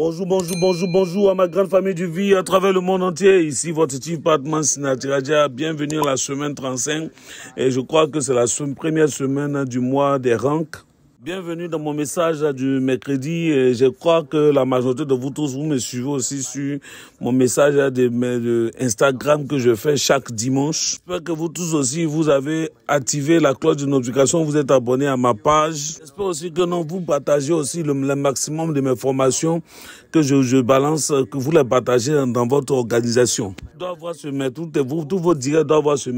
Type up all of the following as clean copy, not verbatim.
Bonjour, bonjour, bonjour, bonjour à ma grande famille du vie à travers le monde entier. Ici votre Chief Batman Sinatiraja. Bienvenue à la semaine 35. Et je crois que c'est la première semaine du mois des ranks. Bienvenue dans mon message du mercredi. Et je crois que la majorité de vous tous, vous me suivez aussi sur mon message de Instagram que je fais chaque dimanche. J'espère que vous tous aussi, vous avez activé la cloche de notification, vous êtes abonné à ma page. J'espère aussi que vous partagez aussi le maximum de mes formations que je balance, que vous les partagez dans votre organisation. Tous vos directs doivent avoir ce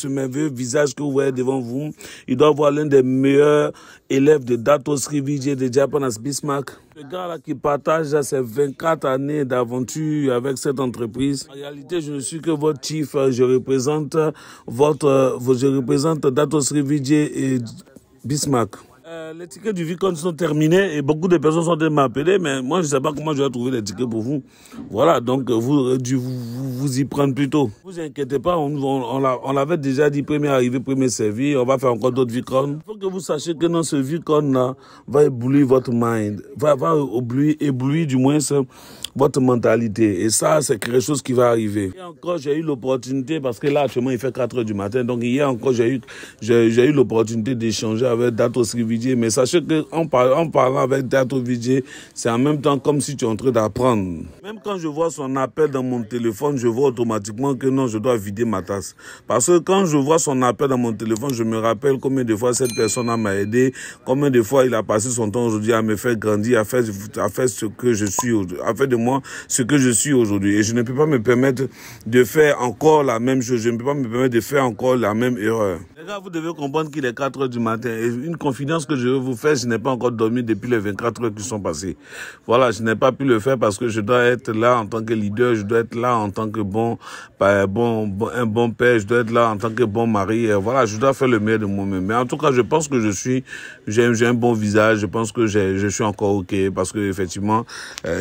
merveilleux visage que vous voyez devant vous. Il doit avoir l'un des meilleurs élève de Dato Sri Vijay de Japanas Bismarck. Le gars là qui partage ses 24 années d'aventure avec cette entreprise. En réalité, je ne suis que votre chief. Je représente Dato Sri Vijay et Bismarck. Les tickets du Vicon sont terminés et beaucoup de personnes sont en train de m'appeler, mais moi je ne sais pas comment je vais trouver les tickets pour vous. Voilà, donc vous y prendre plus tôt. Ne vous inquiétez pas, on l'avait déjà dit, premier arrivé, premier servi, on va faire encore d'autres Vicon. Il faut que vous sachiez que dans ce Vicon-là va éblouir votre mind, va éblouir du moins votre mentalité. Et ça, c'est quelque chose qui va arriver. Et encore, j'ai eu l'opportunité, parce que là, actuellement, il fait 4 heures du matin, donc hier encore, j'ai eu l'opportunité d'échanger avec Dato Sri Vijay. Mais sachez qu'en parlant avec Dato Vijay, c'est en même temps comme si tu es en train d'apprendre. Même quand je vois son appel dans mon téléphone, je vois automatiquement que non, je dois vider ma tasse. Parce que quand je vois son appel dans mon téléphone, je me rappelle combien de fois cette personne m'a aidé, combien de fois il a passé son temps aujourd'hui à me faire grandir, à faire ce que je suis aujourd'hui, à faire de moi ce que je suis aujourd'hui. Et je ne peux pas me permettre de faire encore la même chose. Je ne peux pas me permettre de faire encore la même erreur. Les gars, vous devez comprendre qu'il est 4 heures du matin. Et une confidence que je veux vous faire, je n'ai pas encore dormi depuis les 24 heures qui sont passées. Voilà, je n'ai pas pu le faire parce que je dois être là en tant que leader, je dois être là en tant que un bon père, je dois être là en tant que bon mari. Et voilà, je dois faire le meilleur de moi-même. Mais en tout cas, je pense que j'ai un bon visage, je pense que je suis encore OK parce que effectivement,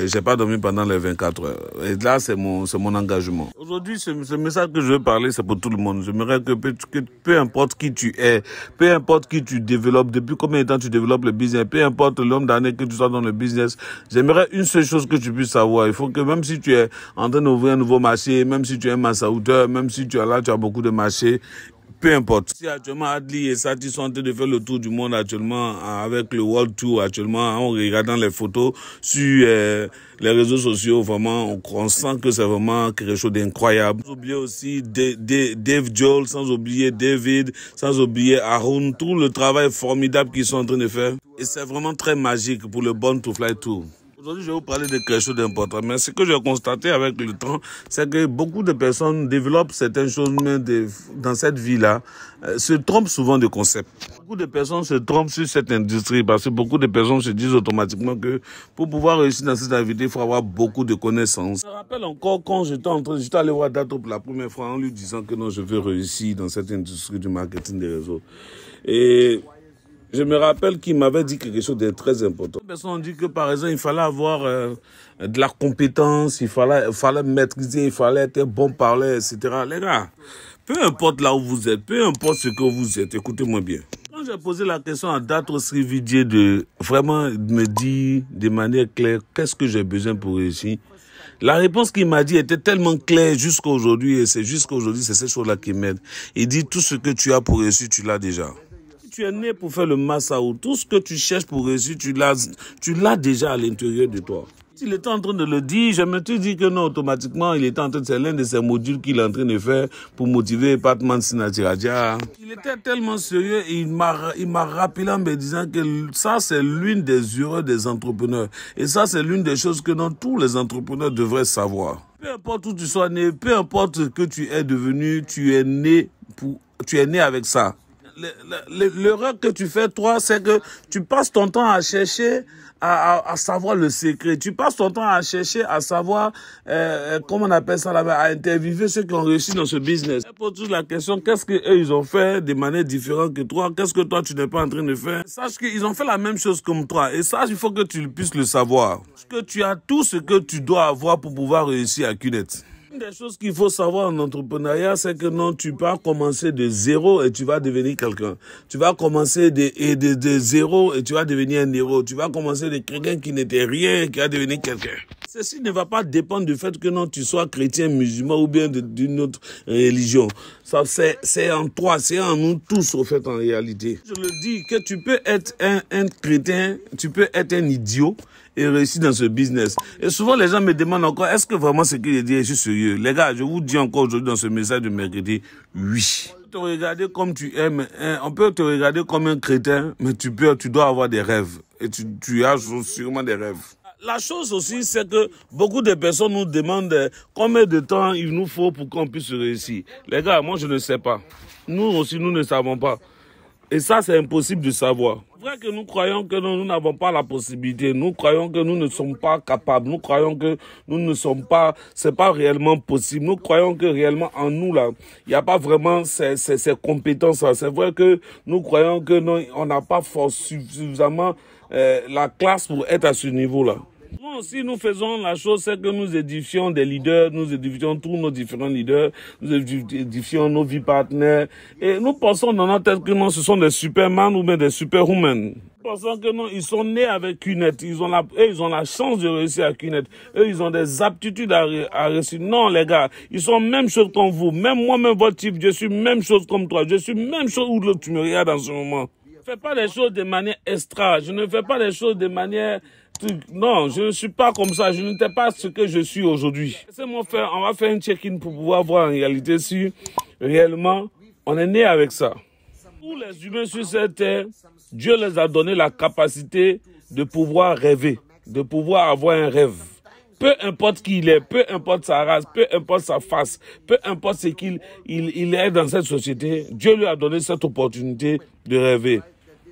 j'ai pas dormi pendant les 24 heures. Et là, c'est mon engagement. Aujourd'hui, ce message que je veux parler, c'est pour tout le monde. J'aimerais que peu importe qui tu es, peu importe qui tu développes, depuis combien de temps tu développes le business, peu importe le nombre d'années que tu sois dans le business, j'aimerais une seule chose que tu puisses savoir. Il faut que même si tu es en train d'ouvrir un nouveau marché, même si tu es un massaouteur, même si tu as beaucoup de marchés, peu importe. Si actuellement Adli et Sati sont en train de faire le tour du monde actuellement avec le World Tour actuellement, en regardant les photos sur les réseaux sociaux, vraiment, on sent que c'est vraiment quelque chose d'incroyable. Sans oublier aussi Dave Joel, sans oublier David, sans oublier Arun, tout le travail formidable qu'ils sont en train de faire. Et c'est vraiment très magique pour le Born to Fly Tour. Aujourd'hui, je vais vous parler de quelque chose d'important. Mais ce que j'ai constaté avec le temps, c'est que beaucoup de personnes développent certaines choses dans cette vie-là, se trompent souvent de concept. Beaucoup de personnes se trompent sur cette industrie parce que beaucoup de personnes se disent automatiquement que pour pouvoir réussir dans cette activité, il faut avoir beaucoup de connaissances. Je me rappelle encore quand j'étais allé voir Dato pour la première fois en lui disant que non, je veux réussir dans cette industrie du marketing des réseaux. Et je me rappelle qu'il m'avait dit quelque chose de très important. Les personnes ont dit que, par exemple, il fallait avoir de la compétence, il fallait maîtriser, il fallait être un bon parleur, etc. Les gars, peu importe là où vous êtes, peu importe ce que vous êtes, écoutez-moi bien. Quand j'ai posé la question à Dato Sri Vijay de vraiment me dire de manière claire qu'est-ce que j'ai besoin pour réussir, la réponse qu'il m'a dit était tellement claire jusqu'à aujourd'hui, et c'est ces choses-là qui m'aident. Il dit tout ce que tu as pour réussir, tu l'as déjà. Tu es né pour faire le Massaou. Tout ce que tu cherches pour réussir, tu l'as déjà à l'intérieur de toi. Il était en train de le dire, je me suis dit que non, automatiquement, c'est l'un de ces modules qu'il est en train de faire pour motiver Batman Sinatiraja. Il était tellement sérieux et il m'a rappelé en me disant que ça, c'est l'une des erreurs des entrepreneurs. Et ça, c'est l'une des choses que tous les entrepreneurs devraient savoir. Peu importe où tu sois né, peu importe ce que tu es devenu, tu es né avec ça. L'erreur que tu fais, toi, c'est que tu passes ton temps à chercher à savoir le secret. Tu passes ton temps à chercher à savoir, comment on appelle ça là-bas, à interviewer ceux qui ont réussi dans ce business. Je pose toujours la question, qu'est-ce qu'eux, ils ont fait de manière différente que toi? Qu'est-ce que toi, tu n'es pas en train de faire? Sache qu'ils ont fait la même chose comme toi. Et ça, il faut que tu puisses le savoir. Parce que tu as tout ce que tu dois avoir pour pouvoir réussir à QNET. Une des choses qu'il faut savoir en entrepreneuriat, c'est que non, tu peux commencer de zéro et tu vas devenir quelqu'un. Tu vas commencer de zéro et tu vas devenir un héros. Tu vas commencer de quelqu'un qui n'était rien et qui va devenir quelqu'un. Ceci ne va pas dépendre du fait que non, tu sois chrétien, musulman ou bien d'une autre religion. Ça, c'est en toi, c'est en nous tous, au fait, en réalité. Je le dis que tu peux être un chrétien, tu peux être un idiot et réussir dans ce business. Et souvent, les gens me demandent encore, est-ce que vraiment ce qu'il dit est juste sérieux? Les gars, je vous dis encore aujourd'hui dans ce message de mercredi, oui. On peut te regarder comme tu aimes, hein, on peut te regarder comme un chrétien, mais tu dois avoir des rêves. Et tu as sûrement des rêves. La chose aussi, c'est que beaucoup de personnes nous demandent combien de temps il nous faut pour qu'on puisse réussir. Les gars, moi, je ne sais pas. Nous aussi, nous ne savons pas. Et ça, c'est impossible de savoir. C'est vrai que nous croyons que nous n'avons pas la possibilité. Nous croyons que nous ne sommes pas capables. Nous croyons que nous ne sommes pas, c'est pas réellement possible. Nous croyons que réellement en nous, là, il n'y a pas vraiment ces compétences-là. C'est vrai que nous croyons que non, on n'a pas suffisamment la classe pour être à ce niveau-là. Nous aussi, nous faisons la chose, c'est que nous édifions des leaders, nous édifions tous nos différents leaders, nous édifions nos vies partenaires, et nous pensons dans notre tête que non, ce sont des superman ou bien des superwomen. Nous pensons que non, ils sont nés avec QNET, ils ont la chance de réussir à QNET, eux, ils ont des aptitudes à réussir. Non, les gars, ils sont même chose comme vous, même moi, même votre type, je suis même chose comme toi, je suis même chose où tu me regardes en ce moment. Je ne fais pas des choses de manière extra, je ne fais pas des choses de manière... Non, je ne suis pas comme ça. Je n'étais pas ce que je suis aujourd'hui. On va faire un check-in pour pouvoir voir en réalité si réellement on est né avec ça. Tous les humains sur cette terre, Dieu les a donné la capacité de pouvoir rêver, de pouvoir avoir un rêve. Peu importe qui il est, peu importe sa race, peu importe sa face, peu importe ce qu'il est dans cette société, Dieu lui a donné cette opportunité de rêver.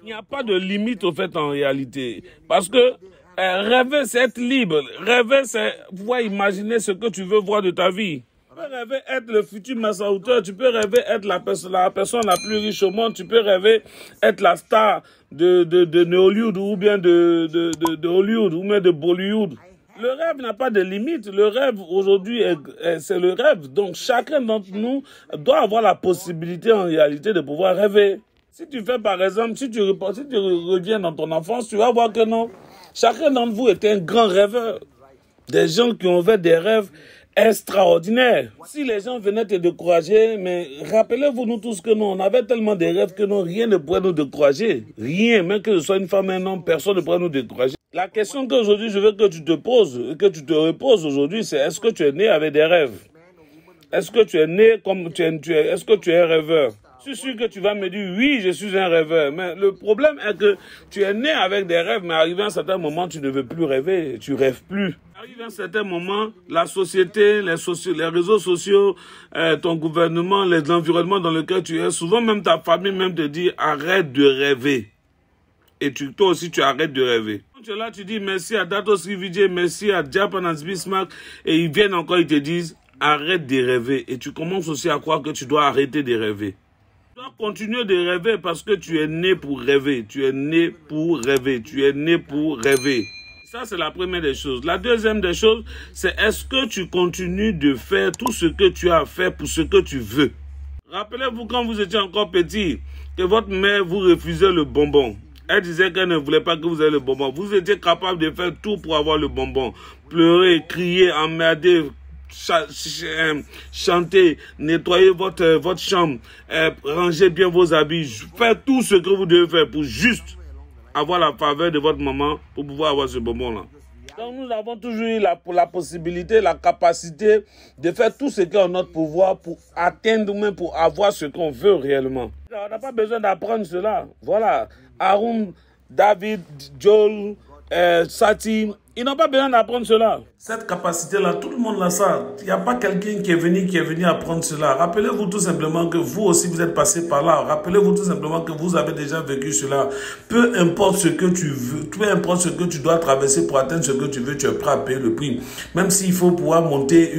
Il n'y a pas de limite au fait en réalité. Parce que rêver, c'est être libre. Rêver, c'est pouvoir imaginer ce que tu veux voir de ta vie. Tu peux rêver être le futur Massa-auteur. Tu peux rêver être la personne la plus riche au monde. Tu peux rêver être la star de Hollywood ou bien de Hollywood ou bien de Bollywood. Le rêve n'a pas de limite. Le rêve, aujourd'hui, c'est le rêve. Donc, chacun d'entre nous doit avoir la possibilité, en réalité, de pouvoir rêver. Si tu fais, par exemple, si tu reviens dans ton enfance, tu vas voir que non. Chacun d'entre vous était un grand rêveur. Des gens qui ont fait des rêves extraordinaires. Si les gens venaient te décourager, mais rappelez-vous nous tous que non, on avait tellement de rêves que non, rien ne pourrait nous décourager. Rien, même que ce soit une femme ou un homme, personne ne pourrait nous décourager. La question qu'aujourd'hui je veux que tu te poses, que tu te reposes aujourd'hui, c'est est-ce que tu es né avec des rêves? Est-ce que tu es né comme est-ce que tu es un rêveur? Je suis sûr que tu vas me dire, oui, je suis un rêveur. Mais le problème est que tu es né avec des rêves, mais arrivé à un certain moment, tu ne veux plus rêver. Tu rêves plus. Arrivé à un certain moment, la société, les réseaux sociaux, ton gouvernement, les environnements dans lesquels tu es, souvent même ta famille même te dit, arrête de rêver. Et toi aussi, tu arrêtes de rêver. Quand tu es là, tu dis merci à Dato Srivijay, merci à Japan Bismarck, et ils viennent encore, ils te disent, arrête de rêver. Et tu commences aussi à croire que tu dois arrêter de rêver. Tu dois continuer de rêver parce que tu es né pour rêver. Tu es né pour rêver. Tu es né pour rêver. Ça, c'est la première des choses. La deuxième des choses, c'est est-ce que tu continues de faire tout ce que tu as fait pour ce que tu veux? Rappelez-vous quand vous étiez encore petit, que votre mère vous refusait le bonbon. Elle disait qu'elle ne voulait pas que vous ayez le bonbon. Vous étiez capable de faire tout pour avoir le bonbon. Pleurer, crier, emmerder, chanter, nettoyer votre chambre, ranger bien vos habits, faire tout ce que vous devez faire pour juste avoir la faveur de votre maman pour pouvoir avoir ce bonbon-là. Donc nous avons toujours eu la possibilité, la capacité de faire tout ce qui est en notre pouvoir pour atteindre ou même pour avoir ce qu'on veut réellement. On n'a pas besoin d'apprendre cela. Voilà, Arun, David, Joel, Sati, ils n'ont pas besoin d'apprendre cela. Cette capacité-là, tout le monde l'a ça. Il n'y a pas quelqu'un qui est venu apprendre cela. Rappelez-vous tout simplement que vous aussi, vous êtes passé par là. Rappelez-vous tout simplement que vous avez déjà vécu cela. Peu importe ce que tu veux, peu importe ce que tu dois traverser pour atteindre ce que tu veux, tu es prêt à payer le prix. Même s'il faut pouvoir monter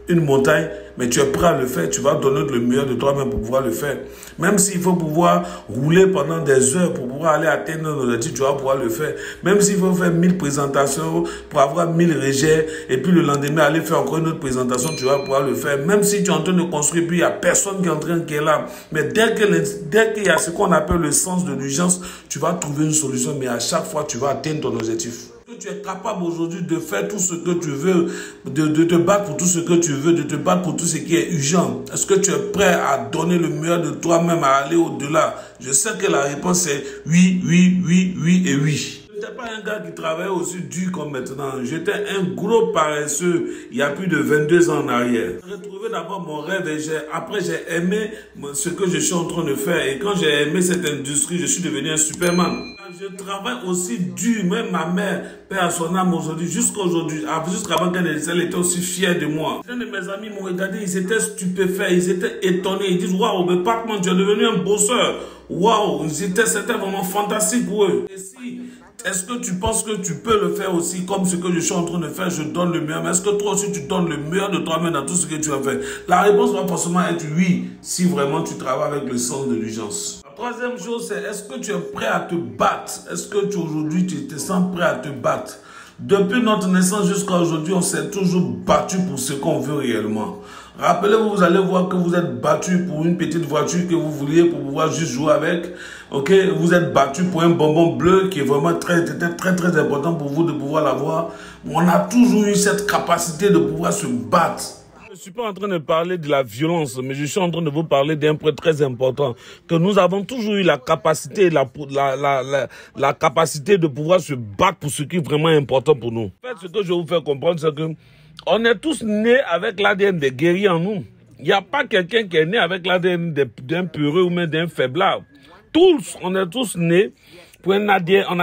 une montagne, mais tu es prêt à le faire, tu vas donner le meilleur de toi-même pour pouvoir le faire. Même s'il faut pouvoir rouler pendant des heures pour pouvoir aller atteindre nos objectifs, tu vas pouvoir le faire. Même s'il faut faire 1000 présentations pour avoir 1000 rejets et puis le lendemain aller faire encore une autre présentation, tu vas pouvoir le faire. Même si tu es en train de construire, puis il n'y a personne qui est là. Mais dès qu'il y a ce qu'on appelle le sens de l'urgence, tu vas trouver une solution, mais à chaque fois, tu vas atteindre ton objectif. Tu es capable aujourd'hui de faire tout ce que tu veux, de te battre pour tout ce que tu veux, de te battre pour tout ce qui est urgent. Est-ce que tu es prêt à donner le meilleur de toi-même, à aller au-delà? Je sais que la réponse est oui, oui, oui, oui et oui. Je n'étais pas un gars qui travaillait aussi dur comme maintenant. J'étais un gros paresseux il y a plus de 22 ans en arrière. J'ai retrouvé d'abord mon rêve et après j'ai aimé ce que je suis en train de faire. Et quand j'ai aimé cette industrie, je suis devenu un Superman. Je travaille aussi dur, même ma mère, perd son âme aujourd'hui, jusqu'aujourd'hui, jusqu'avant qu'elle était aussi fière de moi. Un de mes amis m'ont regardé, ils étaient stupéfaits, ils étaient étonnés, ils disent waouh, mais Pacman, tu es devenu un bosseur. Waouh, c'était vraiment fantastique pour eux. Et si, est-ce que tu penses que tu peux le faire aussi comme ce que je suis en train de faire, je donne le meilleur, mais est-ce que toi aussi tu donnes le meilleur de toi-même dans tout ce que tu as fait? La réponse va forcément être oui, si vraiment tu travailles avec le sens de l'urgence. La troisième chose, c'est est-ce que tu es prêt à te battre? Est-ce que aujourd'hui tu te sens prêt à te battre? Depuis notre naissance jusqu'à aujourd'hui, on s'est toujours battu pour ce qu'on veut réellement. Rappelez-vous, vous allez voir que vous êtes battu pour une petite voiture que vous vouliez pour pouvoir juste jouer avec. Ok, vous êtes battu pour un bonbon bleu qui est vraiment très important pour vous de pouvoir l'avoir. On a toujours eu cette capacité de pouvoir se battre. Je ne suis pas en train de parler de la violence, mais je suis en train de vous parler d'un point très important, que nous avons toujours eu la capacité, la capacité de pouvoir se battre pour ce qui est vraiment important pour nous. En fait, ce que je vais vous faire comprendre, c'est que on est tous nés avec l'ADN des guerriers en nous. Il n'y a pas quelqu'un qui est né avec l'ADN d'un peureux ou même d'un faiblard. Tous, on est tous nés pour un ADN, on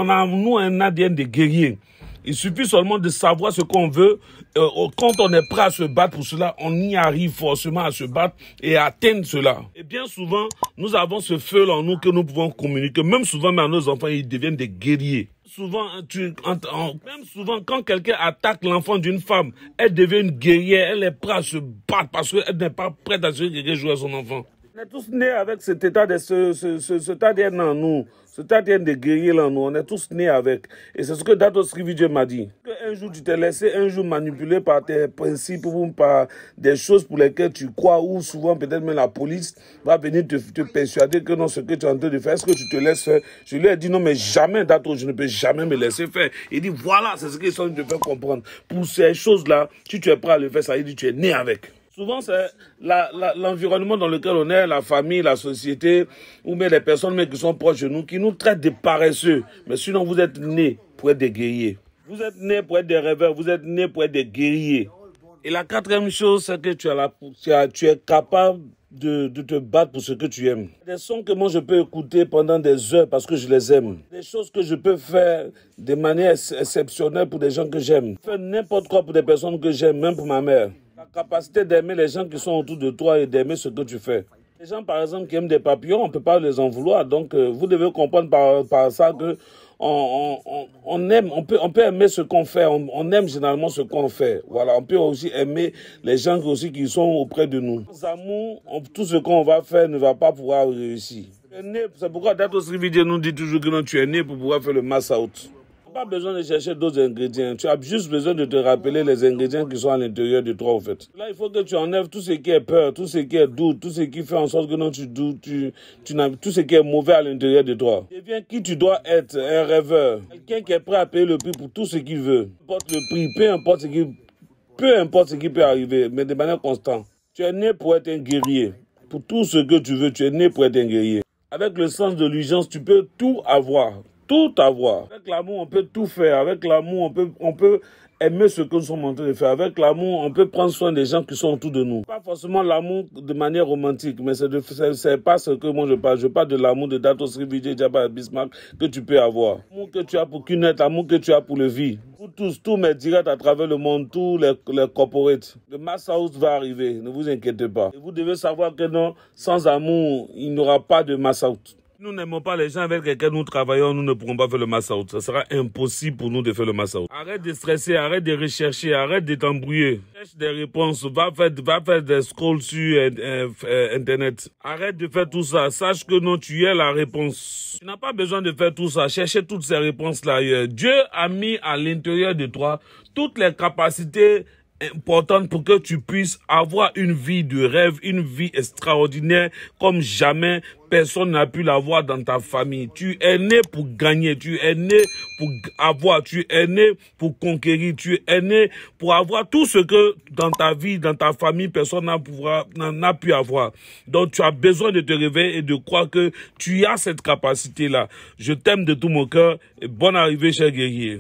a en nous un ADN de guerrier. Il suffit seulement de savoir ce qu'on veut. Quand on est prêt à se battre pour cela, on y arrive forcément à se battre et à atteindre cela. Et bien souvent, nous avons ce feu en nous que nous pouvons communiquer. Même souvent, mais à nos enfants, ils deviennent des guerriers. Souvent, même souvent, quand quelqu'un attaque l'enfant d'une femme, elle devient une guerrière, elle est prête à se battre parce qu'elle n'est pas prête à se jouer à son enfant. On est tous nés avec cet état cet ADN en nous, cet ADN de guerrier en nous, on est tous nés avec. Et c'est ce que Dato Srivijay m'a dit. Un jour, tu t'es laissé un jour manipuler par tes principes ou par des choses pour lesquelles tu crois, ou souvent peut-être même la police va venir te persuader que non, ce que tu es en train de faire, est-ce que tu te laisses faire? Je lui ai dit non, mais jamais, Dato, je ne peux jamais me laisser faire. Il dit voilà, c'est ce qu'ils sont en train de faire comprendre. Pour ces choses-là, si tu es prêt à le faire, ça veut dire que tu es né avec. Souvent, c'est l'environnement dans lequel on est, la famille, la société, ou même les personnes qui sont proches de nous, qui nous traitent de paresseux. Mais sinon, vous êtes nés pour être des guerriers. Vous êtes nés pour être des rêveurs, vous êtes nés pour être des guerriers. Et la quatrième chose, c'est que tu es capable de te battre pour ce que tu aimes. Des sons que moi je peux écouter pendant des heures parce que je les aime. Des choses que je peux faire de manière exceptionnelle pour des gens que j'aime. Faire n'importe quoi pour des personnes que j'aime, même pour ma mère. La capacité d'aimer les gens qui sont autour de toi et d'aimer ce que tu fais. Les gens, par exemple, qui aiment des papillons, on ne peut pas les en vouloir. Donc, vous devez comprendre par ça que on aime, on peut aimer ce qu'on fait. On aime généralement ce qu'on fait. Voilà, on peut aussi aimer les gens aussi qui sont auprès de nous. Sans amour, tout ce qu'on va faire ne va pas pouvoir réussir. C'est pourquoi Dato Srivijay nous dit toujours que non, tu es né pour pouvoir faire le mass out. Tu n'as pas besoin de chercher d'autres ingrédients. Tu as juste besoin de te rappeler les ingrédients qui sont à l'intérieur de toi, en fait. Là, il faut que tu enlèves tout ce qui est peur, tout ce qui est doute, tout ce qui fait en sorte que non, tu doutes, tout ce qui est mauvais à l'intérieur de toi. Deviens qui tu dois être, un rêveur. Quelqu'un qui est prêt à payer le prix pour tout ce qu'il veut. Peu importe le prix, peu importe ce qui peut arriver, mais de manière constante. Tu es né pour être un guerrier. Pour tout ce que tu veux, tu es né pour être un guerrier. Avec le sens de l'urgence, tu peux tout avoir. Tout avoir. Avec l'amour, on peut tout faire. Avec l'amour, on peut aimer ce que nous sommes en train de faire. Avec l'amour, on peut prendre soin des gens qui sont autour de nous. Pas forcément l'amour de manière romantique, mais c'est pas ce que moi je parle. Je parle de l'amour de Dato Srivijay Djaba Bismarck que tu peux avoir. L'amour que tu as pour Kunet, l'amour que tu as pour le vie. Pour tous mes directs à travers le monde, tous les corporates. Le mass house va arriver, ne vous inquiétez pas. Et vous devez savoir que non, sans amour, il n'y aura pas de mass out. Nous n'aimons pas les gens avec lesquels nous travaillons, nous ne pourrons pas faire le mass-out. Ça sera impossible pour nous de faire le mass-out. Arrête de stresser, arrête de rechercher, arrête de t'embrouiller. Cherche des réponses, va faire des scrolls sur Internet. Arrête de faire tout ça. Sache que non, tu es la réponse. Tu n'as pas besoin de faire tout ça. Chercher toutes ces réponses-là ailleurs. Dieu a mis à l'intérieur de toi toutes les capacités importante pour que tu puisses avoir une vie de rêve, une vie extraordinaire comme jamais personne n'a pu l'avoir dans ta famille. Tu es né pour gagner, tu es né pour avoir, tu es né pour conquérir, tu es né pour avoir tout ce que dans ta vie, dans ta famille, personne n'a pu avoir. Donc tu as besoin de te réveiller et de croire que tu as cette capacité-là. Je t'aime de tout mon cœur et bonne arrivée, cher guerrier.